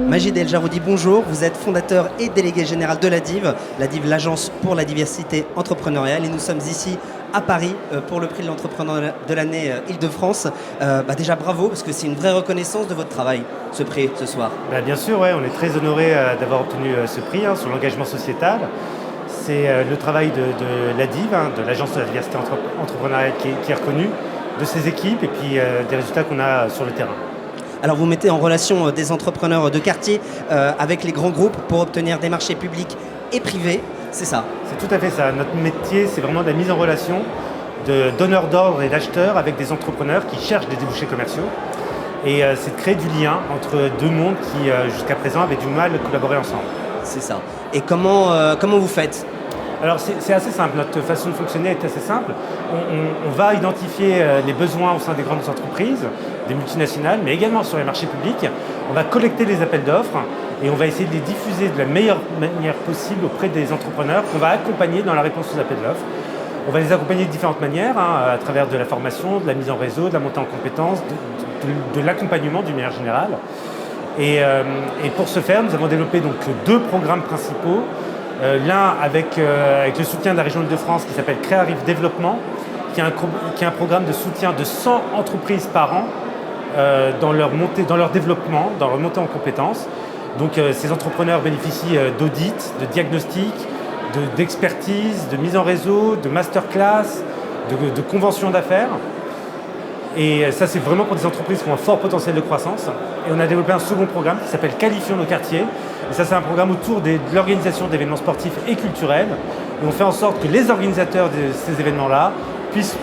Majid El Jaroudi, bonjour. Vous êtes fondateur et délégué général de la DIV, l'agence pour la diversité entrepreneuriale. Et nous sommes ici à Paris pour le prix de l'entrepreneur de l'année Île-de-France. Déjà bravo, parce que c'est une vraie reconnaissance de votre travail, ce prix, ce soir. Bien sûr, ouais, on est très honoré d'avoir obtenu ce prix sur l'engagement sociétal. C'est le travail de la DIV, de l'agence de la diversité entrepreneuriale qui est reconnue, de ses équipes et puis des résultats qu'on a sur le terrain. Alors vous mettez en relation des entrepreneurs de quartier avec les grands groupes pour obtenir des marchés publics et privés, c'est ça? C'est tout à fait ça. Notre métier, c'est vraiment de la mise en relation de donneurs d'ordre et d'acheteurs avec des entrepreneurs qui cherchent des débouchés commerciaux. Et c'est de créer du lien entre deux mondes qui, jusqu'à présent, avaient du mal à collaborer ensemble. C'est ça. Et comment vous faites? Alors c'est assez simple, notre façon de fonctionner est assez simple. On va identifier les besoins au sein des grandes entreprises, des multinationales, mais également sur les marchés publics. On va collecter les appels d'offres et on va essayer de les diffuser de la meilleure manière possible auprès des entrepreneurs qu'on va accompagner dans la réponse aux appels d'offres. On va les accompagner de différentes manières, à travers de la formation, de la mise en réseau, de la montée en compétences, de l'accompagnement d'une manière générale. Et pour ce faire, nous avons développé donc deux programmes principaux. L'un avec le soutien de la région Île-de-France qui s'appelle Créarive Développement, qui est un programme de soutien de 100 entreprises par an dans leur développement, dans leur montée en compétences. Donc ces entrepreneurs bénéficient d'audits, de diagnostics, d'expertise, de mise en réseau, de masterclass, de conventions d'affaires. Et ça, c'est vraiment pour des entreprises qui ont un fort potentiel de croissance. Et on a développé un second programme qui s'appelle Qualifions nos quartiers. Et ça, c'est un programme autour de l'organisation d'événements sportifs et culturels. Et on fait en sorte que les organisateurs de ces événements-là puissent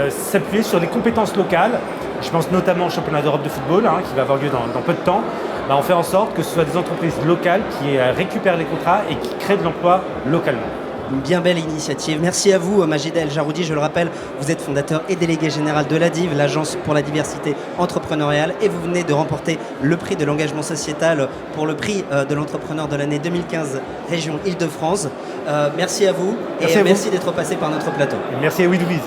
s'appuyer sur les compétences locales. Je pense notamment au championnat d'Europe de football, qui va avoir lieu dans peu de temps. On fait en sorte que ce soit des entreprises locales qui récupèrent les contrats et qui créent de l'emploi localement. Une bien belle initiative. Merci à vous, Majid El Jaroudi. Je le rappelle, vous êtes fondateur et délégué général de la DIV, l'agence pour la diversité entrepreneuriale, et vous venez de remporter le prix de l'engagement sociétal pour le prix de l'entrepreneur de l'année 2015, région Île-de-France. Merci à vous et merci d'être passé par notre plateau. Et merci à We Do Biz.